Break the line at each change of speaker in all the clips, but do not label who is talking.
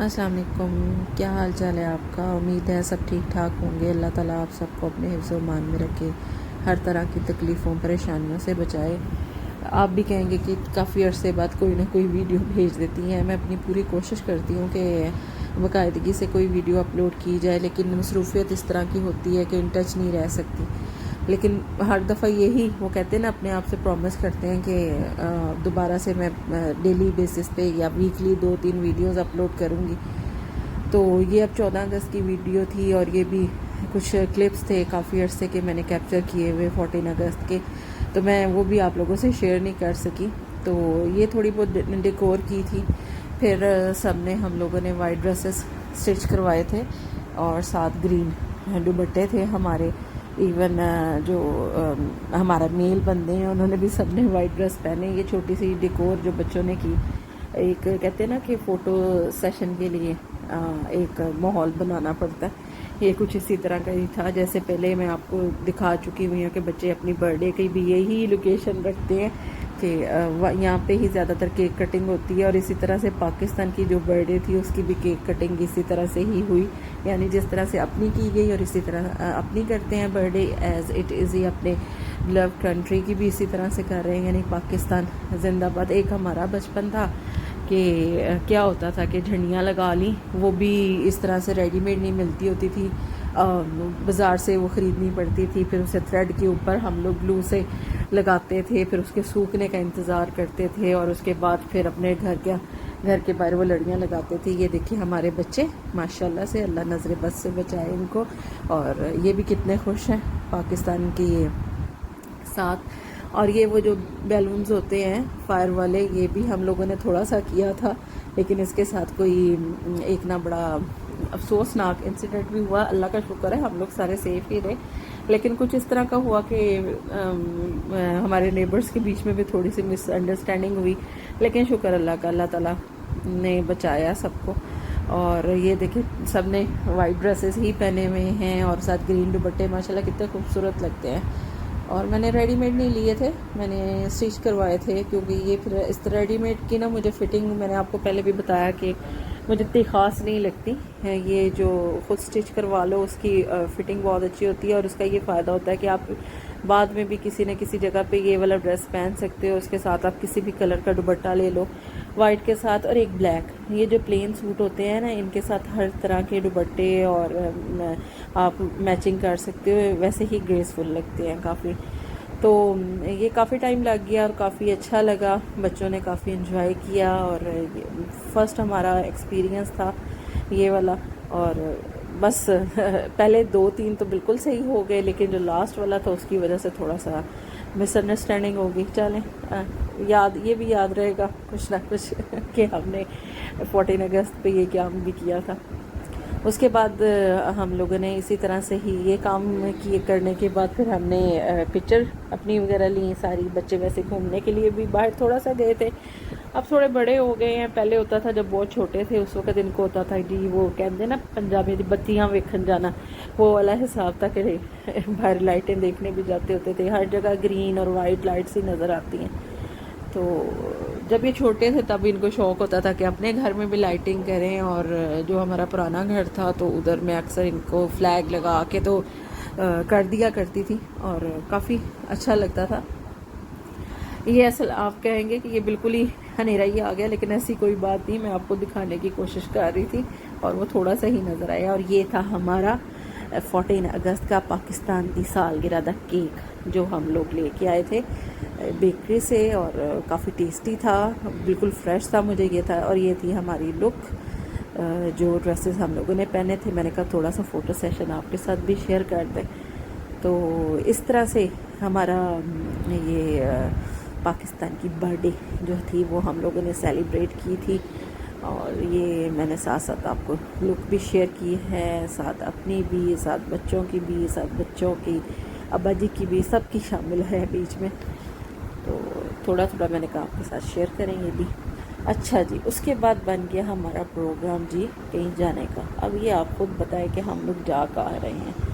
السلام علیکم، کیا حال چال ہے آپ کا؟ امید ہے سب ٹھیک ٹھاک ہوں گے۔ اللہ تعالیٰ آپ سب کو اپنے حفظ و امان میں رکھے، ہر طرح کی تکلیفوں پریشانیوں سے بچائے۔ آپ بھی کہیں گے کہ کافی عرصے بعد کوئی نہ کوئی ویڈیو بھیج دیتی ہیں۔ میں اپنی پوری کوشش کرتی ہوں کہ باقاعدگی سے کوئی ویڈیو اپلوڈ کی جائے، لیکن مصروفیت اس طرح کی ہوتی ہے کہ ان ٹچ نہیں رہ سکتی۔ لیکن ہر دفعہ یہی وہ کہتے ہیں نا، اپنے آپ سے پرومس کرتے ہیں کہ دوبارہ سے میں ڈیلی بیسس پہ یا ویکلی 2-3 ویڈیوز اپلوڈ کروں گی۔ تو یہ اب 14 اگست کی ویڈیو تھی، اور یہ بھی کچھ کلپس تھے کافی عرصے کے میں نے کیپچر کیے ہوئے 14 اگست کے، تو میں وہ بھی آپ لوگوں سے شیئر نہیں کر سکی۔ تو یہ تھوڑی بہت ڈیکور کی تھی۔ پھر سب نے ہم لوگوں نے وائٹ ڈریسز اسٹچ کروائے تھے، اور ساتھ گرین دوپٹے تھے ہمارے۔ ایون جو ہمارا میل بندے ہیں انہوں نے بھی سب نے وائٹ ڈریس پہنے۔ یہ چھوٹی سی ڈیکور جو بچوں نے کی، ایک کہتے ہیں نا کہ فوٹو سیشن کے لیے ایک ماحول بنانا پڑتا ہے، یہ کچھ اسی طرح کا ہی تھا۔ جیسے پہلے میں آپ کو دکھا چکی ہوئی ہوں کہ بچے اپنی برتھ ڈے کی بھی یہی لوکیشن رکھتے ہیں کہ یہاں پہ ہی زیادہ تر کیک کٹنگ ہوتی ہے، اور اسی طرح سے پاکستان کی جو برتھ ڈے تھی اس کی بھی کیک کٹنگ اسی طرح سے ہی ہوئی، یعنی جس طرح سے اپنی کی گئی، اور اسی طرح اپنی کرتے ہیں birthday as it is ہی اپنے لو کنٹری کی بھی اسی طرح سے کر رہے ہیں، یعنی پاکستان زندہ باد۔ ایک ہمارا بچپن تھا کہ کیا ہوتا تھا کہ جھنڈیاں لگا لیں، وہ بھی اس طرح سے ریڈی میڈ نہیں ملتی ہوتی تھی، بازار سے وہ خریدنی پڑتی تھی۔ پھر اسے تھریڈ کے اوپر ہم لوگ گلو سے لگاتے تھے، پھر اس کے سوکھنے کا انتظار کرتے تھے، اور اس کے بعد پھر اپنے گھر کے باہر وہ لڑیاں لگاتے تھے۔ یہ دیکھیں ہمارے بچے ماشاءاللہ سے، اللہ نظر بد سے بچائے ان کو، اور یہ بھی کتنے خوش ہیں پاکستان کے ساتھ۔ اور یہ وہ جو بیلونز ہوتے ہیں فائر والے، یہ بھی ہم لوگوں نے تھوڑا سا کیا تھا، لیکن اس کے ساتھ کوئی ایک نہ بڑا افسوسناک انسیڈنٹ بھی ہوا۔ اللہ کا شکر ہے ہم لوگ سارے سیف ہی رہے، لیکن کچھ اس طرح کا ہوا کہ ہمارے نیبرز کے بیچ میں بھی تھوڑی سی مس انڈرسٹینڈنگ ہوئی، لیکن شکر اللہ کا، اللہ تعالیٰ نے بچایا سب کو۔ اور یہ دیکھیں سب نے وائٹ ڈریسز ہی پہنے ہوئے ہیں، اور ساتھ گرین دوپٹے ماشاءاللہ کتنے خوبصورت لگتے ہیں۔ اور میں نے ریڈی میڈ نہیں لیے تھے، میں نے اسٹچ کروائے تھے، کیونکہ یہ پھر اس طرح ریڈی میڈ کی نا مجھے فٹنگ، میں نے آپ کو پہلے بھی بتایا کہ مجھے اتنی خاص نہیں لگتی ہے۔ یہ جو خود اسٹچ کروا لو اس کی فٹنگ بہت اچھی ہوتی ہے، اور اس کا یہ فائدہ ہوتا ہے کہ آپ بعد میں بھی کسی نہ کسی جگہ پہ یہ والا ڈریس پہن سکتے ہو، اس کے ساتھ آپ کسی بھی کلر کا دوپٹہ لے لو وائٹ کے ساتھ، اور ایک بلیک۔ یہ جو پلین سوٹ ہوتے ہیں نا، ان کے ساتھ ہر طرح کے دوپٹے اور آپ میچنگ کر سکتے ہو، ویسے ہی گریسفل لگتے ہیں کافی۔ تو یہ کافی ٹائم لگ گیا اور کافی اچھا لگا، بچوں نے کافی انجوائے کیا، اور فرسٹ ہمارا ایکسپیرینس تھا یہ والا۔ اور بس پہلے 2-3 تو بالکل صحیح ہو گئے، لیکن جو لاسٹ والا تھا اس کی وجہ سے تھوڑا سا مس انڈرسٹینڈنگ ہوگی۔ چلیں یہ بھی یاد رہے گا کچھ نہ کچھ کہ ہم نے 14 اگست پہ یہ کام بھی کیا تھا۔ اس کے بعد ہم لوگوں نے اسی طرح سے ہی یہ کام کرنے کے بعد پھر ہم نے پکچر اپنی وغیرہ لی ساری۔ بچے ویسے گھومنے کے لیے بھی باہر تھوڑا سا گئے تھے، اب تھوڑے بڑے ہو گئے ہیں۔ پہلے ہوتا تھا جب بہت چھوٹے تھے اس وقت ان کو ہوتا تھا جی وہ کہتے ہیں نا پنجابی بتیاں ویکھن جانا، وہ والا حساب تھا کہ باہر لائٹیں دیکھنے بھی جاتے ہوتے تھے، ہر جگہ گرین اور وائٹ لائٹس ہی نظر آتی ہیں۔ تو جب یہ چھوٹے تھے تب ان کو شوق ہوتا تھا کہ اپنے گھر میں بھی لائٹنگ کریں، اور جو ہمارا پرانا گھر تھا تو ادھر میں اکثر ان کو فلیگ لگا کے تو کر دیا کرتی تھی، اور کافی اچھا لگتا تھا۔ یہ اصل آپ کہیں گے کہ یہ بالکل ہی اندھیرا ہی آ گیا، لیکن ایسی کوئی بات نہیں، میں آپ کو دکھانے کی کوشش کر رہی تھی اور وہ تھوڑا سا ہی نظر آیا۔ اور یہ تھا ہمارا 14 اگست کا پاکستان کی سالگرہ کیک جو ہم لوگ لے کے آئے تھے بیکری سے، اور کافی ٹیسٹی تھا، بالکل فریش تھا، مجھے یہ تھا۔ اور یہ تھی ہماری لک، جو ڈریسز ہم لوگوں نے پہنے تھے۔ میں نے کہا تھوڑا سا فوٹو سیشن آپ کے ساتھ بھی شیئر کر دیں۔ تو اس طرح سے ہمارا یہ پاکستان کی برتھ ڈے جو تھی وہ ہم لوگوں نے سیلیبریٹ کی تھی، اور یہ میں نے ساتھ ساتھ آپ کو لک بھی شیئر کی ہے، ساتھ اپنی بھی، ساتھ بچوں کی بھی، ساتھ بچوں کی ابا جی کی بھی، سب کی شامل ہے بیچ میں۔ تو تھوڑا تھوڑا میں نے کہا آپ کے ساتھ شیئر کریں یہ بھی۔ اچھا جی، اس کے بعد بن گیا ہمارا پروگرام جی کہیں جانے کا۔ اب یہ آپ خود بتائیں کہ ہم لوگ جا کہاں رہے ہیں۔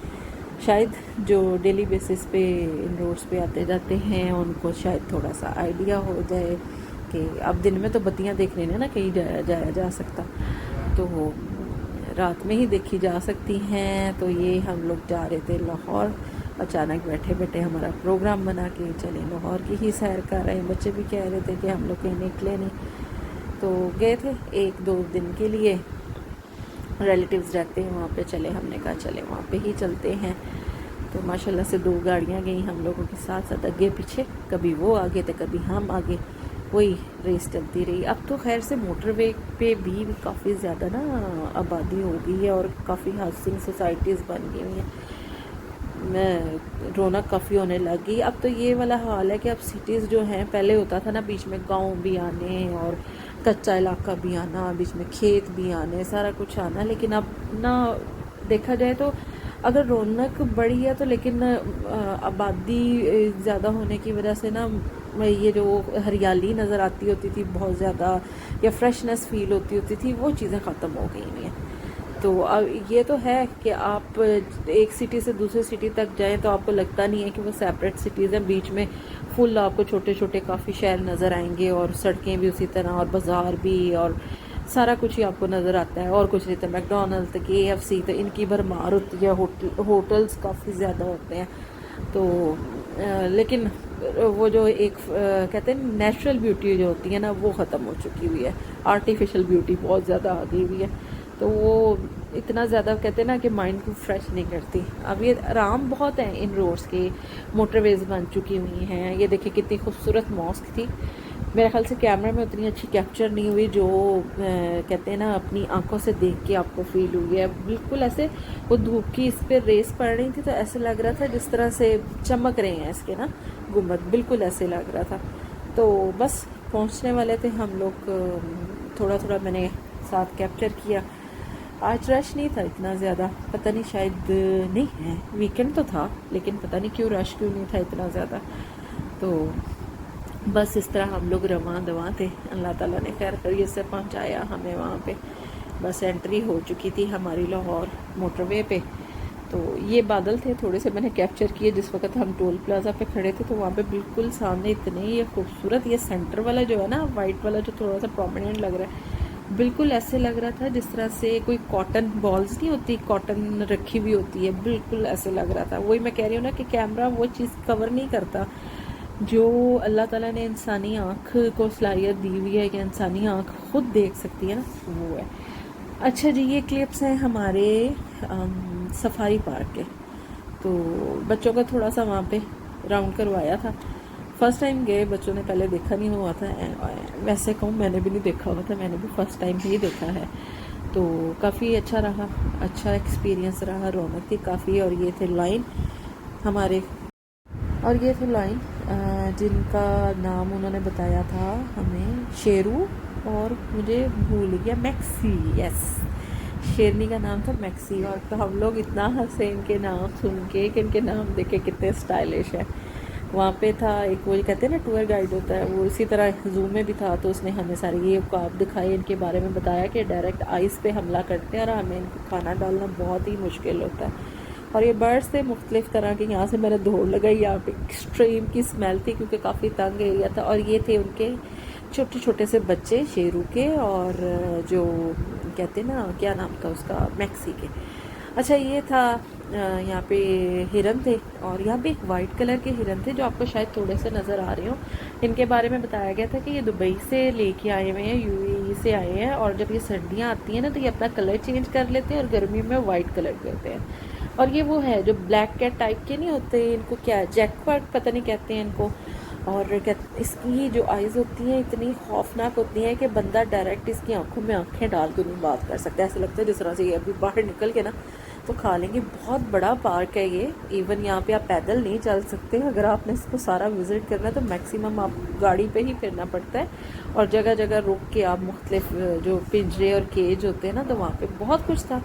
شاید جو ڈیلی بیسس پہ ان روڈس پہ آتے جاتے ہیں ان کو شاید تھوڑا سا آئیڈیا ہو جائے کہ اب دن میں تو بتیاں دیکھنے نے نا کہیں جایا جا سکتا، تو رات میں ہی دیکھی جا سکتی ہیں. تو یہ ہم لوگ جا رہے تھے لاہور. اچانک بیٹھے بیٹھے ہمارا پروگرام بنا کہ چلے لاہور کی ہی سیر کر رہے ہیں. بچے بھی کہہ رہے تھے کہ ہم لوگ کہیں نکلے نہیں. تو گئے تھے 1-2 دن کے لیے, ریلیٹیوز رہتے ہیں وہاں پہ. چلے, ہم نے کہا چلے وہاں پہ ہی چلتے ہیں. تو ماشاءاللہ سے 2 گاڑیاں گئیں ہم لوگوں کے ساتھ ساتھ آگے پیچھے. کبھی وہ آگے تھے کبھی ہم آگے, وہی ریس چلتی رہی. اب تو خیر سے موٹر وے پہ بھی کافی زیادہ نا آبادی ہو گئی ہے اور کافی ہاؤسنگ سوسائٹیز بن گئی ہیں, رونق کافی ہونے لگ گئی. اب تو یہ والا حال ہے کہ اب سٹیز جو ہیں, پہلے ہوتا تھا نا بیچ میں گاؤں بھی آنے اور کچا علاقہ بھی آنا, بیچ میں کھیت بھی آنے, سارا کچھ آنا. لیکن اب نہ دیکھا جائے تو اگر رونق بڑھی ہے تو لیکن آبادی زیادہ ہونے کی وجہ سے نا یہ جو ہریالی نظر آتی ہوتی تھی بہت زیادہ, یا فریشنس فیل ہوتی تھی, وہ چیزیں ختم ہو گئی ہیں. تو اب یہ تو ہے کہ آپ ایک سٹی سے دوسرے سٹی تک جائیں تو آپ کو لگتا نہیں ہے کہ وہ سیپریٹ سٹیز ہیں. بیچ میں فل آپ کو چھوٹے چھوٹے کافی شہر نظر آئیں گے, اور سڑکیں بھی اسی طرح, اور بازار بھی, اور سارا کچھ ہی آپ کو نظر آتا ہے. اور کچھ نہیں تو میک ڈونلڈ, KFC, تو ان کی بھرمار ہوتی ہے. ہوٹلز کافی زیادہ ہوتے ہیں. تو لیکن وہ جو ایک کہتے ہیں نیچرل بیوٹی جو ہوتی ہے نا, وہ ختم ہو چکی ہوئی ہے. آرٹیفیشل بیوٹی بہت زیادہ آ گئی ہوئی ہے. تو وہ اتنا زیادہ کہتے ہیں نا کہ مائنڈ کو فریش نہیں کرتی. اب یہ آرام بہت ہیں ان روڈز کے, موٹر ویز بن چکی ہوئی ہیں. یہ دیکھیں کتنی خوبصورت ماسک تھی. میرے خیال سے کیمرہ میں اتنی اچھی کیپچر نہیں ہوئی جو کہتے ہیں نا اپنی آنکھوں سے دیکھ کے آپ کو فیل ہوئی ہے. بالکل ایسے وہ دھوپ کی اس پہ ریس پڑ رہی تھی تو ایسے لگ رہا تھا جس طرح سے چمک رہے ہیں اس کے نا گنبد, بالکل ایسے لگ رہا تھا. تو بس پہنچنے والے تھے ہم لوگ. تھوڑا تھوڑا میں نے ساتھ کیپچر کیا. آج رش نہیں تھا اتنا زیادہ, پتہ نہیں شاید نہیں ہے, ویکنڈ تو تھا لیکن پتہ نہیں کیوں رش کیوں نہیں تھا اتنا زیادہ. تو بس اس طرح ہم لوگ رواں دواں تھے. اللہ تعالیٰ نے خیر خیریت سے پہنچایا ہمیں وہاں پہ. بس انٹری ہو چکی تھی ہماری لاہور موٹر وے پہ. تو یہ بادل تھے تھوڑے سے میں نے کیپچر کیے جس وقت ہم ٹول پلازا پہ کھڑے تھے. تو وہاں پہ بالکل سامنے اتنے یہ خوبصورت, یہ سینٹر والا جو ہے نا وائٹ والا جو تھوڑا سا پرومیننٹ لگ رہا ہے, بالکل ایسے لگ رہا تھا جس طرح سے کوئی کاٹن بالز نہیں ہوتی, کاٹن رکھی ہوئی ہوتی ہے, بالکل ایسے لگ رہا تھا. وہی میں کہہ رہی ہوں نا کہ کیمرہ وہ چیز کور نہیں کرتا جو اللہ تعالیٰ نے انسانی آنکھ کو صلاحیت دی ہوئی ہے کہ انسانی آنکھ خود دیکھ سکتی ہے نا, وہ ہے. اچھا جی, یہ کلپس ہیں ہمارے سفاری پارک کے. تو بچوں کا تھوڑا سا وہاں پہ راؤنڈ کروایا تھا. فرسٹ ٹائم گئے, بچوں نے پہلے دیکھا نہیں ہوا تھا. ویسے کہوں میں نے بھی نہیں دیکھا ہوا تھا, میں نے بھی فرسٹ ٹائم ہی دیکھا ہے. تو کافی اچھا رہا, اچھا ایکسپیرینس رہا, رونق تھی کافی. اور یہ تھے لائن ہمارے, اور یہ تھے لائن جن کا نام انہوں نے بتایا تھا ہمیں شیرو, اور مجھے بھول گیا میکسی. یس, شیرنی کا نام تھا میکسی. اور تو ہم لوگ اتنا ہنسے ان کے نام سن کے کہ ان کے نام دیکھے کتنے اسٹائلش ہیں. وہاں پہ تھا ایک, وہ کہتے ہیں نا ٹور گائیڈ ہوتا ہے, وہ اسی طرح زو میں بھی تھا. تو اس نے ہمیں سارے یہ عقاب دکھائے, ان کے بارے میں بتایا کہ ڈائریکٹ آئس پہ حملہ کرتے ہیں اور ہمیں ان کو کھانا ڈالنا بہت ہی مشکل ہوتا ہے. اور یہ برڈس تھے مختلف طرح کے. یہاں سے میں نے دوڑ لگائی, یہاں پہ ایکسٹریم کی اسمیل تھی کیونکہ کافی تنگ ایریا تھا. اور یہ تھے ان کے چھوٹے چھوٹے سے بچے شیرو کے, اور جو کہتے ہیں نا کیا نام تھا اس کا, میکسی کے. اچھا, یہ تھا یہاں پہ ہرن تھے, اور یہاں پہ ایک وائٹ کلر کے ہرن تھے جو آپ کو شاید تھوڑے سے نظر آ رہے ہوں. ان کے بارے میں بتایا گیا تھا کہ یہ دبئی سے لے کے آئے ہوئے ہیں, UAE سے آئے ہیں. اور جب یہ سردیاں آتی ہیں نا تو یہ اپنا کلر چینج کر لیتے ہیں, اور گرمی میں وائٹ کلر کے ہوتے ہیں. اور یہ وہ ہے جو بلیک کیٹ ٹائپ کے نہیں ہوتے, ان کو کیا جیکواٹ پتہ نہیں کہتے ہیں ان کو. اور اس کی جو آئیز ہوتی ہیں اتنی خوفناک ہوتی ہیں کہ بندہ ڈائریکٹ اس کی آنکھوں میں آنکھیں ڈال کے نہیں بات کر سکتا. ایسا لگتا ہے جس طرح سے یہ ابھی باہر نکل کے نا تو کھا لیں گے. بہت بڑا پارک ہے یہ, ایون یہاں پہ آپ پیدل نہیں چل سکتے. اگر آپ نے اس کو سارا وزٹ کرنا ہے تو میکسیمم آپ گاڑی پہ ہی پھرنا پڑتا ہے, اور جگہ جگہ رک کے آپ مختلف جو پنجرے اور کیج ہوتے ہیں نا تو وہاں پہ بہت کچھ تھا.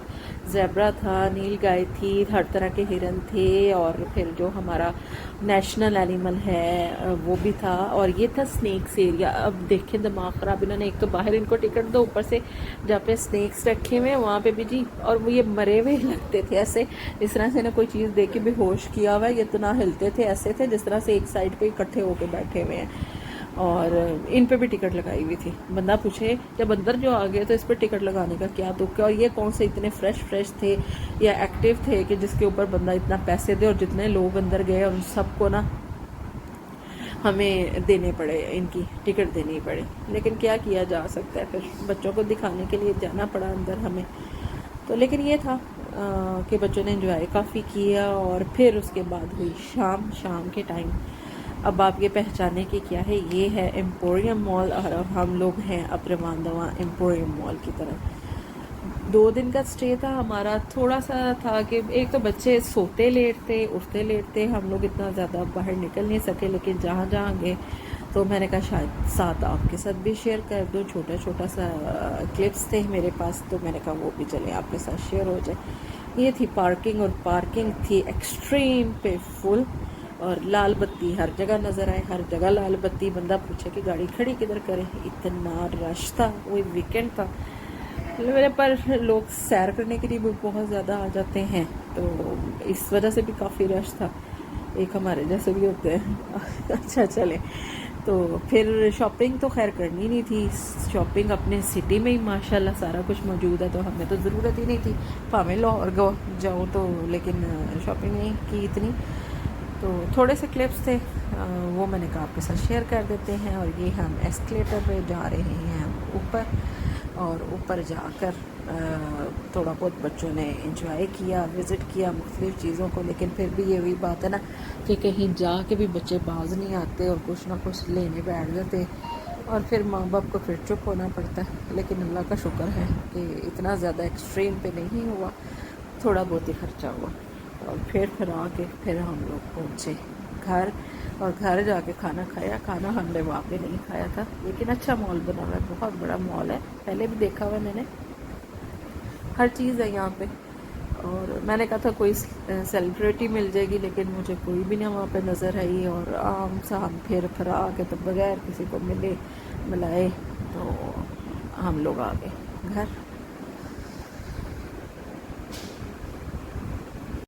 زیبرا تھا, نیل گائے تھی, ہر طرح کے ہرن تھے, اور پھر جو ہمارا نیشنل اینیمل ہے وہ بھی تھا. اور یہ تھا سنیکس ایریا. اب دیکھیں دماغ خراب, انہوں نے ایک تو باہر ان کو ٹکٹ دو, اوپر سے جہاں پہ سنیکس رکھے ہوئے ہیں وہاں پہ بھی جی. اور وہ یہ مرے ہوئے لگتے تھے ایسے, اس طرح سے نہ کوئی چیز دیکھ کے بے ہوش کیا ہوا ہے. یہ تو نہ ہلتے تھے, ایسے تھے جس طرح سے ایک سائڈ پہ اکٹھے ہو کے بیٹھے ہوئے ہیں. اور ان پہ بھی ٹکٹ لگائی ہوئی تھی. بندہ پوچھے جب اندر جو آ گئے تو اس پہ ٹکٹ لگانے کا کیا دکھ ہے, اور یہ کون سے اتنے فریش تھے یا ایکٹیو تھے کہ جس کے اوپر بندہ اتنا پیسے دے, اور جتنے لوگ اندر گئے اور سب کو نا ہمیں دینے پڑے, ان کی ٹکٹ دینی پڑے. لیکن کیا جا سکتا ہے, پھر بچوں کو دکھانے کے لیے جانا پڑا اندر ہمیں. تو لیکن یہ تھا کہ بچوں نے انجوائے کافی کیا. اور پھر اس کے بعد ہوئی شام کے ٹائم. اب آپ یہ پہچانے کہ کیا ہے, یہ ہے ایمپوریم مال, اور ہم لوگ ہیں اب رواندواں ایمپوریم مال کی طرف. 2 دن کا سٹے تھا ہمارا. تھوڑا سا تھا کہ ایک تو بچے سوتے لیٹ تھے, اٹھتے لیٹ تھے, ہم لوگ اتنا زیادہ باہر نکل نہیں سکے. لیکن جہاں گئے تو میں نے کہا شاید ساتھ آپ کے ساتھ بھی شیئر کر دو. چھوٹا سا کلپس تھے میرے پاس, تو میں نے کہا وہ بھی چلیں آپ کے ساتھ شیئر ہو جائے. یہ تھی پارکنگ, اور پارکنگ تھی ایکسٹریم پہ فل, اور لال بتی ہر جگہ نظر آئے, ہر جگہ لال بتی. بندہ پوچھے کہ گاڑی کھڑی کدھر کریں, اتنا رش تھا. وہ ویکینڈ تھا, میرے پر لوگ سیر کرنے کے لیے بھی بہت زیادہ آ جاتے ہیں, تو اس وجہ سے بھی کافی رش تھا. ایک ہمارے جیسے بھی ہوتے ہیں. اچھا چلیں, تو پھر شاپنگ تو خیر کرنی نہیں تھی. شاپنگ اپنے سٹی میں ہی ماشاءاللہ سارا کچھ موجود ہے, تو ہمیں تو ضرورت ہی نہیں تھی پاویں لاہور جاؤ تو. لیکن شاپنگ نہیں کی اتنی. تو تھوڑے سے کلپس تھے, وہ میں نے کہا آپ کے ساتھ شیئر کر دیتے ہیں. اور یہ ہم ایسکلیٹر پہ جا رہے ہیں اوپر, اور اوپر جا کر تھوڑا بہت بچوں نے انجوائے کیا, وزٹ کیا مختلف چیزوں کو. لیکن پھر بھی یہ وہی بات ہے نا کہ کہیں جا کے بھی بچے باز نہیں آتے, اور کچھ نہ کچھ لینے بیٹھ جاتے, اور پھر ماں باپ کو پھر چپ ہونا پڑتا ہے. لیکن اللہ کا شکر ہے کہ اتنا زیادہ ایکسٹریم پہ نہیں ہوا, تھوڑا بہت ہی خرچہ ہوا. اور پھر آ کے پھر ہم لوگ پہنچے گھر, اور گھر جا کے کھانا کھایا. کھانا ہم نے وہاں پہ نہیں کھایا تھا, لیکن اچھا مال بنا ہوا ہے, بہت بڑا مال ہے, پہلے بھی دیکھا ہوا میں نے, ہر چیز ہے یہاں پہ. اور میں نے کہا تھا کوئی سیلیبریٹی مل جائے گی, لیکن مجھے کوئی بھی نہ وہاں پہ نظر آئی. اور عام سا ہم پھر آ کے تو بغیر کسی کو ملائے تو ہم لوگ آ گئے گھر.